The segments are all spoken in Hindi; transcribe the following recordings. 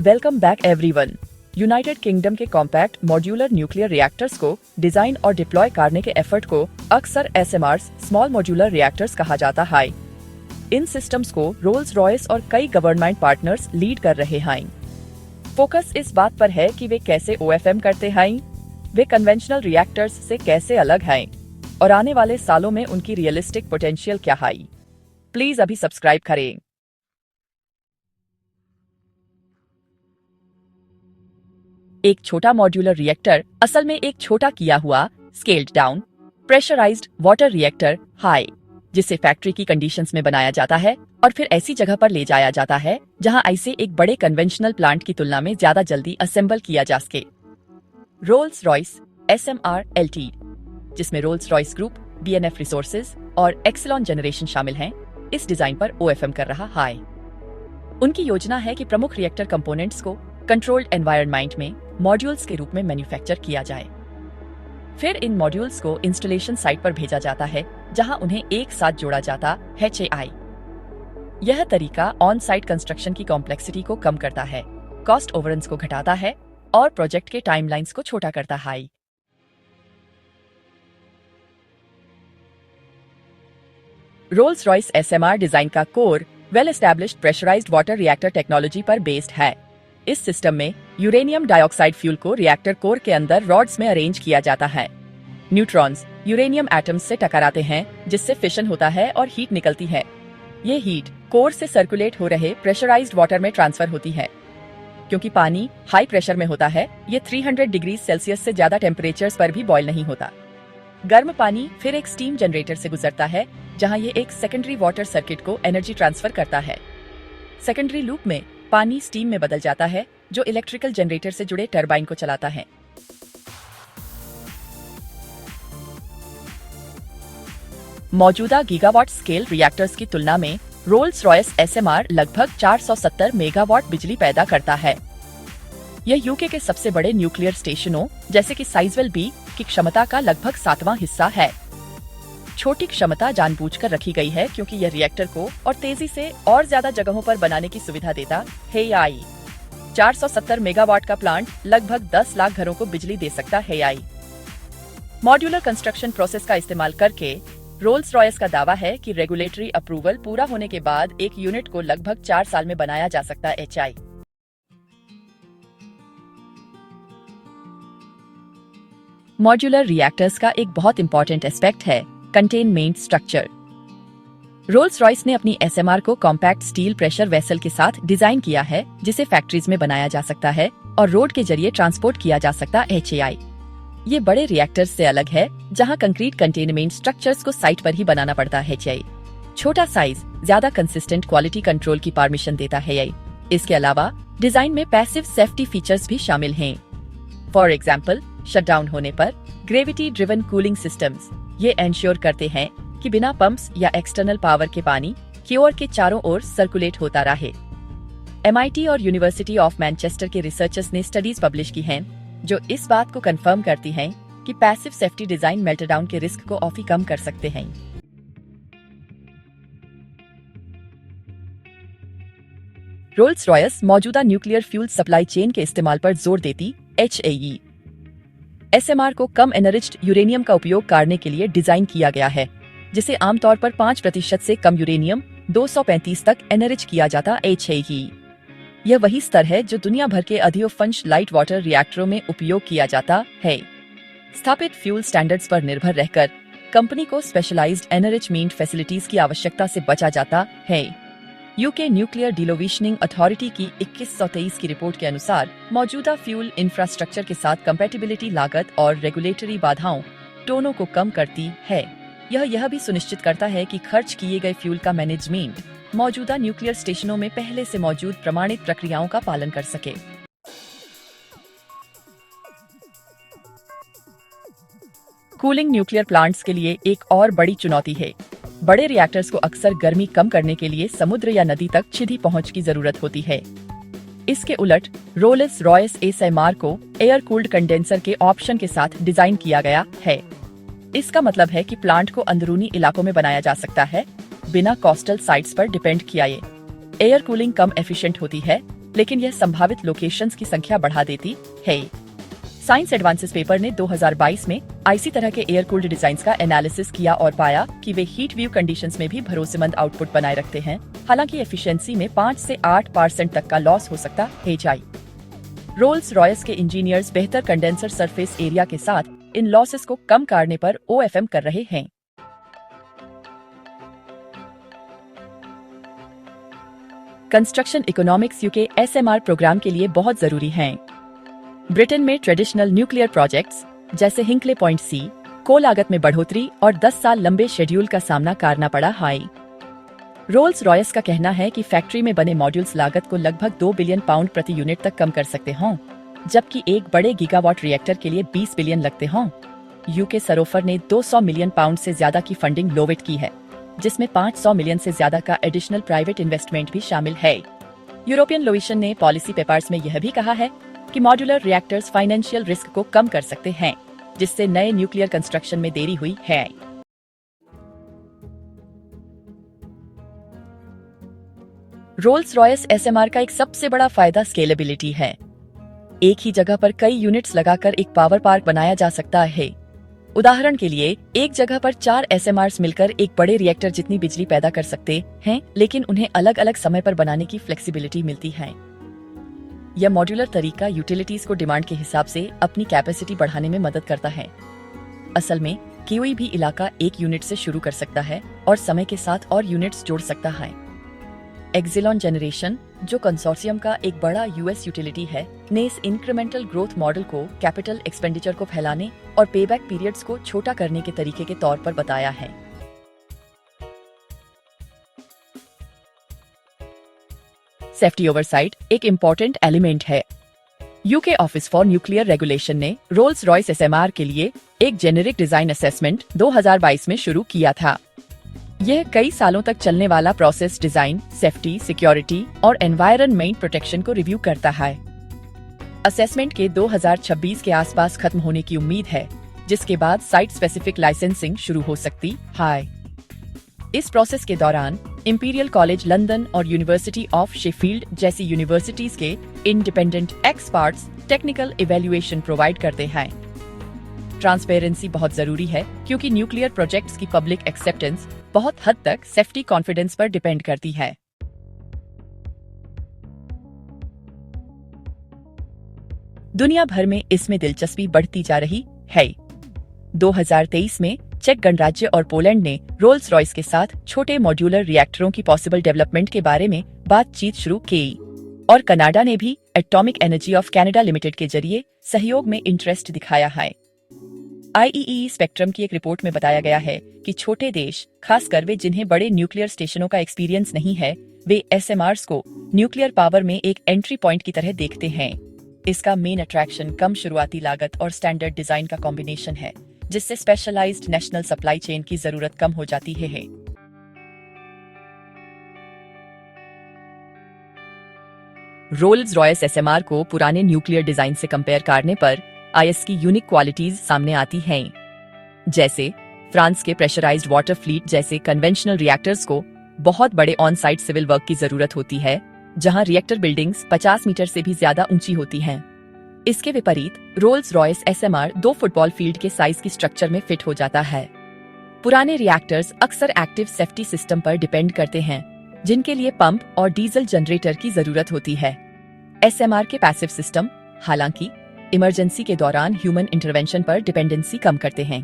Welcome back everyone. United kingdom के कॉम्पैक्ट मॉड्यूलर न्यूक्लियर रिएक्टर्स को डिजाइन और डिप्लॉय करने के एफर्ट को अक्सर एसएमआरस स्मॉल मॉड्यूलर रिएक्टर्स कहा जाता है। इन सिस्टम्स को रोल्स रॉयस और कई गवर्नमेंट पार्टनर्स लीड कर रहे हैं। फोकस इस बात पर है कि वे कैसे ओएफएम करते हैं, वे कन्वेंशनल रिएक्टर्स से कैसे अलग हैं और आने वाले सालों में उनकी रियलिस्टिक पोटेंशियल क्या है। प्लीज अभी सब्सक्राइब करें। एक छोटा मॉड्यूलर रिएक्टर असल में एक छोटा किया हुआ scaled down pressurized water reactor है, जिसे फैक्ट्री की कंडीशंस में बनाया जाता है और फिर ऐसी जगह पर ले जाया जाता है जहां इसे एक बड़े कन्वेंशनल प्लांट की तुलना में ज्यादा जल्दी असेंबल किया जा सके। रोल्स रॉयस एसएमआर एलटीडी, जिसमें Rolls Royce group, BNF resources और एक्सेलॉन जनरेशन शामिल हैं, इस डिजाइन पर ओएफएम कर रहा है। उनकी योजना है कि प्रमुख रिएक्टर कंपोनेंट्स को कंट्रोल्ड एनवायरनमेंट में मॉड्यूल्स के रूप में मैन्युफैक्चर किया जाए। फिर इन मॉड्यूल्स को इंस्टॉलेशन साइट पर भेजा जाता है जहां उन्हें एक साथ जोड़ा जाता है। यह तरीका ऑन साइट कंस्ट्रक्शन की कॉम्प्लेक्सिटी को कम करता है, कॉस्ट ओवररन्स को घटाता है और प्रोजेक्ट के टाइमलाइंस को छोटा करता है। रोल्स रॉयस एसएमआर डिजाइन का core well established pressurized water reactor technology पर बेस्ड है। इस सिस्टम में यूरेनियम डाइऑक्साइड फ्यूल को रिएक्टर कोर के अंदर रॉड्स में अरेंज किया जाता है। न्यूट्रॉन्स यूरेनियम एटम्स से टकराते हैं, जिससे फिशन होता है और हीट निकलती है। ये हीट कोर से सर्कुलेट हो रहे प्रेशराइज्ड वाटर में ट्रांसफर होती है। क्योंकि पानी हाई प्रेशर में होता है, ये 300 डिग्री सेल्सियस से ज्यादा टेम्परेचर्स पर भी बॉयल नहीं होता। गर्म पानी फिर एक स्टीम जनरेटर से गुजरता है, जहां ये एक सेकेंडरी वाटर सर्किट को एनर्जी ट्रांसफर करता है। सेकेंडरी लूप में पानी स्टीम में बदल जाता है, जो इलेक्ट्रिकल जनरेटर से जुड़े टरबाइन को चलाता है। मौजूदा गीगावाट स्केल रिएक्टर्स की तुलना में रोल्स रॉयस एसएमआर लगभग 470 मेगावाट बिजली पैदा करता है। यह यूके के सबसे बड़े न्यूक्लियर स्टेशनों जैसे कि साइजवेल बी की क्षमता का लगभग 7वां हिस्सा है। छोटी क्षमता जानबूझकर रखी गई है क्योंकि यह रिएक्टर को और तेजी से और ज्यादा जगहों पर बनाने की सुविधा देता है। 470 मेगावाट का प्लांट लगभग 10 लाख घरों को बिजली दे सकता है। मॉड्यूलर कंस्ट्रक्शन प्रोसेस का इस्तेमाल करके रोल्स रॉयस का दावा है कि रेगुलेटरी अप्रूवल पूरा होने के बाद एक यूनिट को लगभग 4 साल में बनाया जा सकता है। मॉड्यूलर रिएक्टर्स का एक बहुत इंपॉर्टेंट एस्पेक्ट है कंटेनमेंट स्ट्रक्चर। रोल्स रॉयस ने अपनी एसएमआर को कॉम्पैक्ट स्टील प्रेशर वेसल के साथ डिजाइन किया है, जिसे फैक्ट्रीज में बनाया जा सकता है और रोड के जरिए ट्रांसपोर्ट किया जा सकता है। ये बड़े रिएक्टर्स से अलग है, जहां कंक्रीट कंटेनमेंट स्ट्रक्चर्स को साइट पर ही बनाना पड़ता है। छोटा साइज ज्यादा कंसिस्टेंट क्वालिटी कंट्रोल की परमिशन देता है। इसके अलावा डिजाइन में पैसिव सेफ्टी फीचर्स भी शामिल हैं। फॉर एग्जाम्पल, शटडाउन होने पर ग्रेविटी ड्रिवन कूलिंग सिस्टम्स ये एंश्योर करते हैं कि बिना पंप्स या एक्सटर्नल पावर के पानी क्योर के चारों ओर सर्कुलेट होता रहे। MIT और यूनिवर्सिटी ऑफ मैनचेस्टर के रिसर्चर्स ने स्टडीज पब्लिश की हैं जो इस बात को कंफर्म करती हैं कि पैसिव सेफ्टी डिजाइन मेल्टडाउन के रिस्क को काफी कम कर सकते हैं। रोल्स रॉयस मौजूदा न्यूक्लियर फ्यूल सप्लाई चेन के इस्तेमाल पर जोर देती है। एसएमआर को कम एनरिच्ड यूरेनियम का उपयोग करने के लिए डिजाइन किया गया है, जिसे आमतौर पर 5% से कम यूरेनियम 235 तक एनरिच किया जाता है। यह वही स्तर है जो दुनिया भर के अधिकांश लाइट वाटर रिएक्टरों में उपयोग किया जाता है। स्थापित फ्यूल स्टैंडर्ड्स पर निर्भर रहकर कंपनी को स्पेशलाइज्ड एनरिचमेंट फैसिलिटीज की आवश्यकता से बचा जाता है। यूके न्यूक्लियर डिलोविशनिंग अथॉरिटी की 2123 की रिपोर्ट के अनुसार मौजूदा फ्यूल इंफ्रास्ट्रक्चर के साथ कंपैटिबिलिटी लागत और रेगुलेटरी बाधाओं दोनों को कम करती है। यह भी सुनिश्चित करता है कि खर्च किए गए फ्यूल का मैनेजमेंट मौजूदा न्यूक्लियर स्टेशनों में पहले से मौजूद प्रमाणित प्रक्रियाओं का पालन कर सके। कूलिंग न्यूक्लियर प्लांट्स के लिए एक और बड़ी चुनौती है। बड़े रिएक्टर्स को अक्सर गर्मी कम करने के लिए समुद्र या नदी तक सीधी पहुंच की जरूरत होती है। इसके उलट रोल्स रॉयस एसएमआर को एयर कूल्ड कंडेंसर के ऑप्शन के साथ डिजाइन किया गया है। इसका मतलब है कि प्लांट को अंदरूनी इलाकों में बनाया जा सकता है, बिना कोस्टल साइट्स पर डिपेंड किए। एयर कूलिंग कम एफिशिएंट होती है लेकिन यह संभावित लोकेशंस की संख्या बढ़ा देती है। साइंस एडवांसेस पेपर ने 2022 में इसी तरह के एयर कूल्ड डिजाइन्स का एनालिसिस किया और पाया कि वे हीट वेव कंडीशंस में भी भरोसेमंद आउटपुट बनाए रखते हैं। हालांकि एफिशिएंसी में 5 से 8% तक का लॉस हो सकता है। रोल्स रॉयस के इंजीनियर्स बेहतर कंडेंसर सरफेस एरिया के साथ इन लॉसेस को कम करने पर OFM कर रहे हैं। Construction economics UK SMR program के लिए बहुत जरूरी हैं। ब्रिटेन में ट्रेडिशनल न्यूक्लियर प्रोजेक्ट्स जैसे हिंकले पॉइंट C को लागत में बढ़ोतरी और 10 साल लंबे शेड्यूल का सामना करना पड़ा है। रोल्स रॉयस का कहना है कि फैक्ट्री में बने मॉड्यूल्स लागत को लगभग 2 बिलियन पाउंड प्रति यूनिट तक कम कर सकते हों, जबकि एक बड़े गीगावाट रिएक्टर के लिए 20 बिलियन लगते हों। यूके सरोफर ने 200 मिलियन पाउंड से ज्यादा की फंडिंग लोवेट की है, जिसमें 500 मिलियन से ज्यादा का एडिशनल प्राइवेट इन्वेस्टमेंट भी शामिल है। यूरोपियन लोइशन ने पॉलिसी पेपर्स में यह भी कहा है कि मॉड्यूलर रिएक्टर्स फाइनेंशियल रिस्क को कम कर सकते हैं, जिससे नए न्यूक्लियर कंस्ट्रक्शन में देरी हुई है। रोल्स रॉयस SMR का एक सबसे बड़ा फायदा स्केलेबिलिटी है। एक ही जगह पर कई यूनिट्स लगाकर एक पावर पार्क बनाया जा सकता है। उदाहरण के लिए, एक जगह पर 4 SMRs मिलकर एक बड़े रिएक्टर जितनी बिजली पैदा कर सकते हैं, लेकिन उन्हें अलग अलग समय पर बनाने की फ्लेक्सिबिलिटी मिलती है। यह मॉड्यूलर तरीका यूटिलिटीज को डिमांड के हिसाब से अपनी कैपेसिटी बढ़ाने में मदद करता है। असल में कोई भी इलाका एक यूनिट से शुरू कर सकता है और समय के साथ और यूनिट्स जोड़ सकता है। एक्सिलॉन जनरेशन, जो कंसोर्शियम का एक बड़ा US यूटिलिटी है, ने इस इंक्रीमेंटल ग्रोथ मॉडल को कैपिटल एक्सपेंडिचर को फैलाने और पेबैक पीरियड्स को छोटा करने के तरीके के तौर पर बताया है। सेफ्टी ओवरसाइट एक इम्पोर्टेंट एलिमेंट है। UK office for nuclear regulation ने रोल्स रॉयस SMR के लिए एक जेनेरिक डिजाइन असेसमेंट 2022 में शुरू किया था। यह कई सालों तक चलने वाला प्रोसेस डिजाइन, सेफ्टी, सिक्योरिटी और एनवायरनमेंट प्रोटेक्शन को रिव्यू करता है। असेसमेंट के 2026 के आसपास खत्म होने की उम्मीद है, जिसके बाद साइट स्पेसिफिक लाइसेंसिंग शुरू हो सकती है। इस प्रोसेस के दौरान इंपीरियल कॉलेज लंदन और यूनिवर्सिटी ऑफ शेफील्ड जैसी यूनिवर्सिटीज के independent experts technical evaluation provide करते हैं। ट्रांसपेरेंसी बहुत जरूरी है, क्योंकि न्यूक्लियर प्रोजेक्ट्स की पब्लिक एक्सेप्टेंस बहुत हद तक सेफ्टी कॉन्फिडेंस पर डिपेंड करती है। दुनिया भर में इसमें दिलचस्पी बढ़ती जा रही है। 2023 में चेक गणराज्य और पोलैंड ने रोल्स रॉयस के साथ छोटे मॉड्यूलर रिएक्टरों की पॉसिबल डेवलपमेंट के बारे में बातचीत शुरू की, और कनाडा ने भी atomic energy of Canada limited के जरिए सहयोग में इंटरेस्ट दिखाया है। IEEE स्पेक्ट्रम की एक रिपोर्ट में बताया गया है कि छोटे देश, खासकर वे जिन्हें बड़े न्यूक्लियर स्टेशनों का एक्सपीरियंस नहीं है, वे SMRs को न्यूक्लियर पावर में एक एंट्री पॉइंट की तरह देखते हैं। इसका मेन अट्रैक्शन कम शुरुआती लागत और स्टैंडर्ड डिजाइन का कॉम्बिनेशन है, जिससे स्पेशलाइज्ड नेशनल सप्लाई चेन की जरूरत कम हो जाती है। रोल्स रॉयस SMR को पुराने न्यूक्लियर डिजाइन से कंपेयर करने पर IS की यूनिक क्वालिटीज सामने आती हैं, जैसे फ्रांस के प्रेशराइज्ड वाटर फ्लीट जैसे कन्वेंशनल रिएक्टर्स को बहुत बड़े ऑन साइट सिविल वर्क की जरूरत होती है, जहां रिएक्टर बिल्डिंग्स 50 मीटर से भी ज्यादा ऊंची होती हैं। इसके विपरीत Rolls Royce SMR 2 football field के साइज की स्ट्रक्चर में फिट हो जाता है। पुराने रिएक्टर्स अक्सर एक्टिव सेफ्टी सिस्टम पर डिपेंड करते हैं, जिनके लिए पंप और डीजल जनरेटर की जरूरत होती है। SMR के पैसिव सिस्टम, हालांकि, इमरजेंसी के दौरान ह्यूमन इंटरवेंशन पर डिपेंडेंसी कम करते हैं।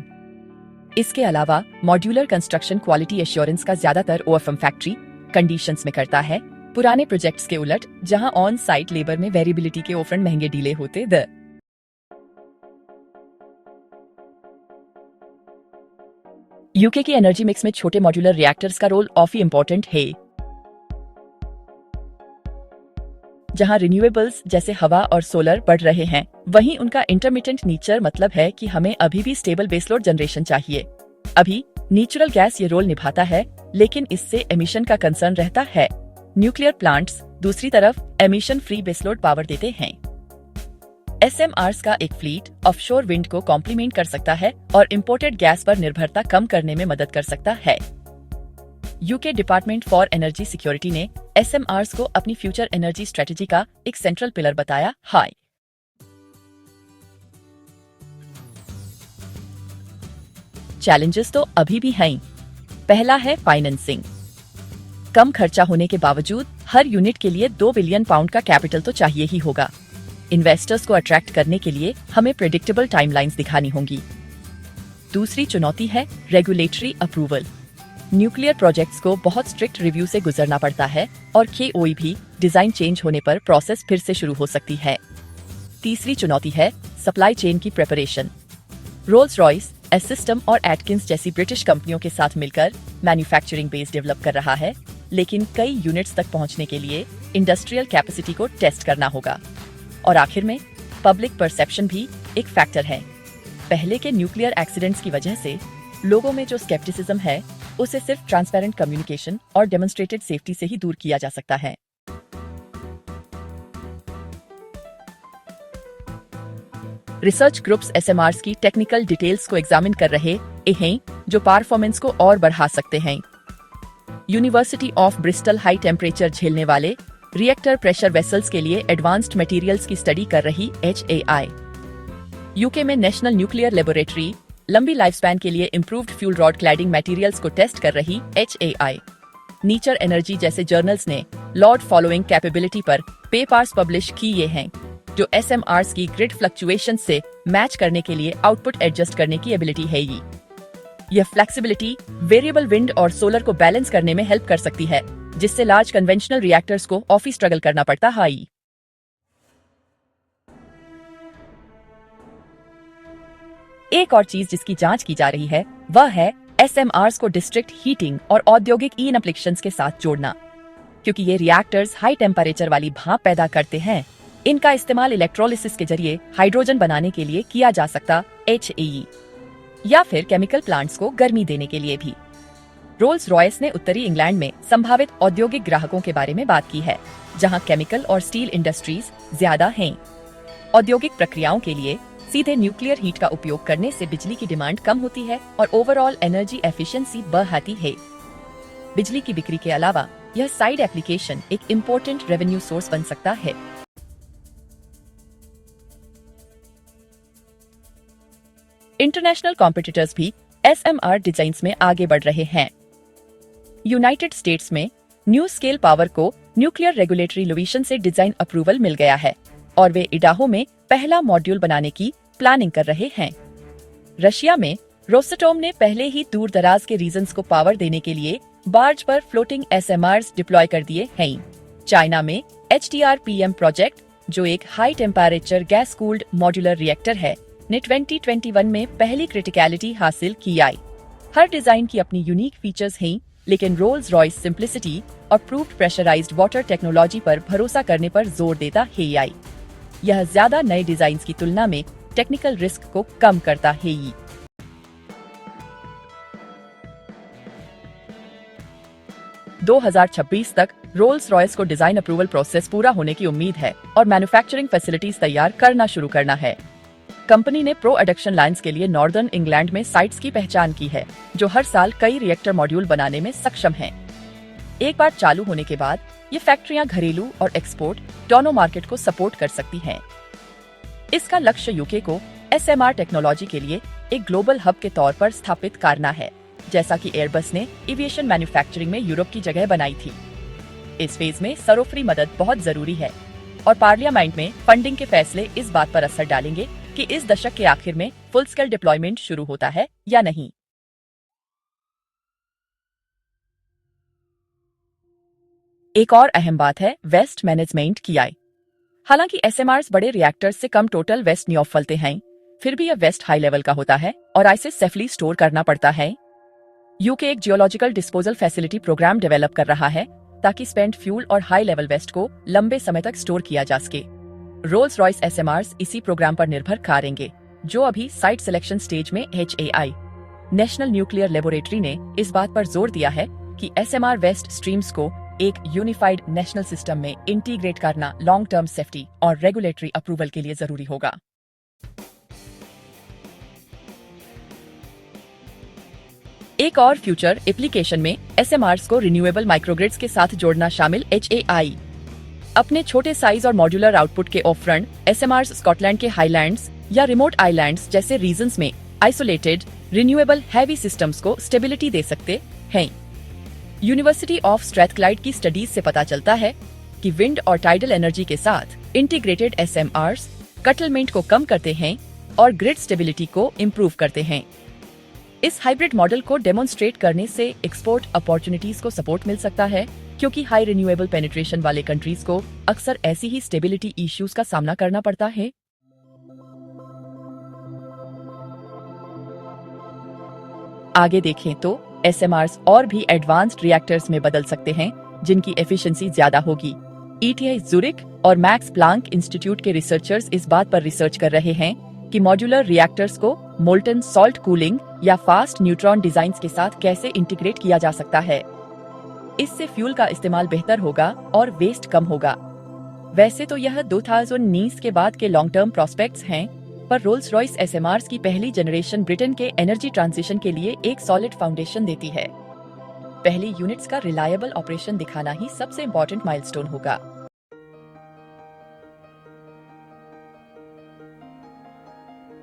इसके अलावा मॉड्यूलर कंस्ट्रक्शन क्वालिटी एश्योरेंस का ज्यादातर OFM फैक्ट्री कंडीशंस में करता है, पुराने प्रोजेक्ट्स के उलट, जहां ऑन साइट लेबर में वेरिएबिलिटी के ऑफर महंगे डीले होते द। यूके की एनर्जी मिक्स में छोटे मॉड्यूलर रिएक्टर्स का रोल काफी इंपॉर्टेंट है। जहां रिन्यूएबल्स जैसे हवा और सोलर बढ़ रहे हैं, वहीं उनका इंटरमिटेंट नेचर मतलब है कि हमें अभी भी स्टेबल बेसलोड जनरेशन चाहिए। अभी नेचुरल गैस ये रोल निभाता है, लेकिन इससे एमिशन का कंसर्न रहता है। न्यूक्लियर प्लांट्स दूसरी तरफ एमिशन फ्री बेसलोड पावर देते हैं। SMRs का एक फ्लीट ऑफशोर विंड को कॉम्प्लीमेंट कर सकता है और इंपोर्टेड गैस पर निर्भरता कम करने में मदद कर सकता है। UK department for energy security ने एसएमआर्स को अपनी फ्यूचर एनर्जी स्ट्रेटेजी का एक सेंट्रल पिलर बताया। हाई चैलेंजेस तो अभी भी हैं। पहला है फाइनेंसिंग। कम खर्चा होने के बावजूद हर यूनिट के लिए 2 बिलियन पाउंड का कैपिटल तो चाहिए ही होगा। इन्वेस्टर्स को अट्रैक्ट करने के लिए हमें प्रेडिक्टेबल टाइमलाइंस दिखानी होंगी। दूसरी चुनौती है रेगुलेटरी अप्रूवल। न्यूक्लियर प्रोजेक्ट्स को बहुत स्ट्रिक्ट रिव्यू से गुजरना पड़ता है और कोई भी डिजाइन चेंज होने पर प्रोसेस फिर से शुरू हो सकती है। तीसरी चुनौती है सप्लाई चेन की प्रिपरेशन। रोल्स रॉयस, एसिस्टम और एटकिंस जैसी ब्रिटिश कंपनियों के साथ मिलकर मैन्युफैक्चरिंग बेस डेवलप कर रहा है, लेकिन कई यूनिट्स तक पहुंचने के लिए इंडस्ट्रियल कैपेसिटी को टेस्ट करना होगा। और आखिर में पब्लिक परसेप्शन भी एक फैक्टर है। पहले के न्यूक्लियर एक्सीडेंट्स की वजह से लोगों में जो स्केप्टिसिज्म है, उसे सिर्फ ट्रांसपेरेंट कम्युनिकेशन और डेमोन्स्ट्रेटेड सेफ्टी से ही दूर किया जा सकता है। रिसर्च ग्रुप्स एसएमआर्स की टेक्निकल डिटेल्स को एग्जामिन कर रहे हैं, जो परफॉर्मेंस को और बढ़ा सकते हैं। University of Bristol high temperature झेलने वाले रिएक्टर प्रेशर वेसल्स के लिए एडवांस्ड मटेरियल्स की स्टडी कर रही HAI। यूके में नेशनल न्यूक्लियर लेबोरेटरी लंबी लाइफ स्पैन के लिए improved fuel rod cladding materials को टेस्ट कर रही HAI। नेचर एनर्जी जैसे जर्नल्स ने लॉर्ड फॉलोइंग कैपेबिलिटी पर पेपर्स पब्लिश किए हैं, जो एसएमआर्स की ग्रिड फ्लक्चुएशन से मैच करने के लिए आउटपुट एडजस्ट करने की एबिलिटी है। यह फ्लेक्सिबिलिटी वेरिएबल विंड और सोलर को बैलेंस करने में हेल्प कर सकती है, जिससे लार्ज कन्वेंशनल रिएक्टर्स को ऑफी स्ट्रगल करना पड़ता है। एक और चीज जिसकी जांच की जा रही है वह है एसएमआर्स को डिस्ट्रिक्ट हीटिंग और औद्योगिक एप्लीकेशंस के साथ जोड़ना। क्योंकि ये रिएक्टर्स हाई टेम्परेचर वाली भाप पैदा करते हैं, इनका इस्तेमाल इलेक्ट्रोलिसिस के जरिए हाइड्रोजन बनाने के लिए किया जा सकता HAE, या फिर केमिकल प्लांट्स को गर्मी देने के लिए भी। रोल्स रॉयस ने उत्तरी इंग्लैंड में संभावित औद्योगिक ग्राहकों के बारे में बात की है, जहां केमिकल और स्टील इंडस्ट्रीज ज्यादा हैं। औद्योगिक प्रक्रियाओं के लिए सीधे न्यूक्लियर हीट का उपयोग करने से बिजली की डिमांड कम होती है और ओवरऑल एनर्जी एफिशिएंसी बढ़ती है। बिजली की बिक्री के अलावा यह साइड एप्लीकेशन एक इम्पोर्टेंट रेवेन्यू सोर्स बन सकता है। इंटरनेशनल कॉम्पिटिटर्स भी एसएमआर डिजाइन्स में आगे बढ़ रहे हैं। यूनाइटेड स्टेट्स में न्यू स्केल पावर को न्यूक्लियर रेगुलेटरी लोविशन से डिजाइन अप्रूवल मिल गया है और वे इडाहो में पहला मॉड्यूल बनाने की प्लानिंग कर रहे हैं। रशिया में रोस्टोम ने पहले ही दूर दराज के रीजन्स को पावर देने के लिए बार्ज पर फ्लोटिंग एसएमआर्स डिप्लॉय कर दिए हैं। चाइना में HTRPM प्रोजेक्ट, जो एक high temperature gas cooled modular reactor है, ने 2021 में पहली क्रिटिकलिटी हासिल की आई। हर डिजाइन की अपनी यूनिक फीचर्स हैं, लेकिन रोल्स रॉयस सिंप्लिसिटी और प्रूव्ड प्रेशराइज्ड वाटर टेक्नोलॉजी पर भरोसा करने पर जोर देता है। यह ज्यादा नए डिजाइन की तुलना में टेक्निकल रिस्क को कम करता है। 2026 तक रोल्स रॉयस को डिजाइन अप्रूवल प्रोसेस पूरा होने की उम्मीद है और मैन्युफैक्चरिंग फैसिलिटीज तैयार करना शुरू करना है। कंपनी ने प्रोडक्शन लाइंस के लिए नॉर्दर्न इंग्लैंड में साइट्स की पहचान की है, जो हर साल कई रिएक्टर मॉड्यूल बनाने में सक्षम हैं। एक बार चालू होने के बाद ये फैक्ट्रियां घरेलू और एक्सपोर्ट दोनों मार्केट को सपोर्ट कर सकती हैं। इसका लक्ष्य यूके को एसएमआर टेक्नोलॉजी के लिए एक ग्लोबल हब के तौर पर स्थापित करना है, जैसा कि एयरबस ने एविएशन मैन्युफैक्चरिंग में यूरोप की जगह बनाई थी। इस फेज में सरोफरी मदद बहुत जरूरी है और पार्लियामेंट में फंडिंग के फैसले इस बात पर असर डालेंगे कि इस दशक के आखिर में फुल स्केल डिप्लॉयमेंट शुरू होता है या नहीं। एक और अहम बात है वेस्ट मैनेजमेंट की आय। हालांकि एसएमआर्स बड़े रिएक्टर्स से कम टोटल वेस्ट नहीं फैलते हैं, फिर भी यह वेस्ट हाई लेवल का होता है और इसे सेफली स्टोर करना पड़ता है। यूके एक geological disposal facility program develop कर रहा है ताकि स्पेंट फ्यूल और हाई लेवल वेस्ट को लंबे समय तक स्टोर किया जा सके। रोल्स रॉयस एसएमआर्स इसी प्रोग्राम पर निर्भर करेंगे, जो अभी साइट सिलेक्शन स्टेज में HAI नेशनल न्यूक्लियर लेबोरेटरी ने इस बात पर जोर दिया है कि एसएमआर वेस्ट स्ट्रीम्स को एक यूनिफाइड नेशनल सिस्टम में इंटीग्रेट करना लॉन्ग टर्म सेफ्टी और रेगुलेटरी अप्रूवल के लिए जरूरी होगा। एक और फ्यूचर एप्लीकेशन में SMRs को रिन्यूएबल माइक्रोग्रिड्स के साथ जोड़ना शामिल HAI। अपने छोटे साइज और मॉड्यूलर आउटपुट के ऑफरेंड SMRs स्कॉटलैंड के हाईलैंड्स या रिमोट आइलैंड्स जैसे रीजन्स में आइसोलेटेड रिन्यूएबल हैवी सिस्टम्स को स्टेबिलिटी दे सकते हैं। यूनिवर्सिटी ऑफ स्ट्रैथक्लाइड की स्टडीज से पता चलता है कि विंड और टाइडल एनर्जी के साथ इंटीग्रेटेड SMRs कटलमेंट को कम करते हैं और ग्रिड स्टेबिलिटी को इम्प्रूव करते हैं। इस हाइब्रिड मॉडल को डेमोन्स्ट्रेट करने से एक्सपोर्ट अपॉर्चुनिटीज को सपोर्ट मिल सकता है, क्योंकि हाई रिन्यूएबल पेनिट्रेशन वाले कंट्रीज को अक्सर ऐसी ही स्टेबिलिटी इश्यूज का सामना करना पड़ता है। आगे देखें तो SMRs और भी एडवांस्ड रिएक्टर्स में बदल सकते हैं, जिनकी एफिशिएंसी ज्यादा होगी। ETH ज़ुरिक और मैक्स प्लांक इंस्टीट्यूट के रिसर्चर्स इस बात पर रिसर्च कर रहे हैं कि मॉड्यूलर रिएक्टर्स को मोल्टन सॉल्ट कूलिंग या फास्ट न्यूट्रॉन डिजाइन्स के साथ कैसे इंटीग्रेट किया जा सकता है। इससे फ्यूल का इस्तेमाल बेहतर होगा और वेस्ट कम होगा। वैसे तो यह 2019 के बाद के लॉन्ग टर्म प्रोस्पेक्ट्स हैं, पर रोल्स रॉयस SMRs की पहली जनरेशन ब्रिटेन के एनर्जी ट्रांजिशन के लिए एक सॉलिड फाउंडेशन देती है। पहली यूनिट्स का रिलायबल ऑपरेशन दिखाना ही सबसे इम्पोर्टेंट माइलस्टोन होगा।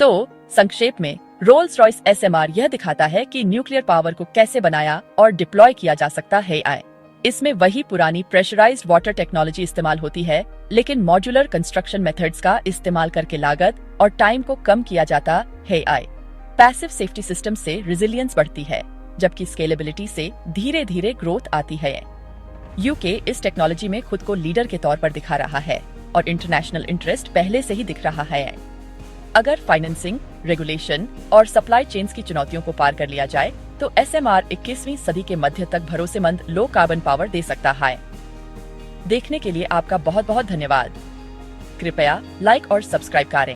तो संक्षेप में रोल्स रॉयस SMR यह दिखाता है कि न्यूक्लियर पावर को कैसे बनाया और डिप्लॉय किया जा सकता है। इसमें वही पुरानी प्रेशराइज्ड वाटर टेक्नोलॉजी इस्तेमाल होती है, लेकिन मॉड्यूलर कंस्ट्रक्शन मेथड्स का इस्तेमाल करके लागत और टाइम को कम किया जाता है। पैसिव सेफ्टी सिस्टम से रेजिलियंस बढ़ती है, जबकि स्केलेबिलिटी से धीरे धीरे ग्रोथ आती है। यूके इस टेक्नोलॉजी में खुद को लीडर के तौर पर दिखा रहा है और इंटरनेशनल इंटरेस्ट पहले से ही दिख रहा है। अगर फाइनेंसिंग, रेगुलेशन और सप्लाई चेन्स की चुनौतियों को पार कर लिया जाए तो SMR 21वीं सदी के मध्य तक भरोसेमंद लो कार्बन पावर दे सकता है। देखने के लिए आपका बहुत बहुत धन्यवाद। कृपया लाइक और सब्सक्राइब करें।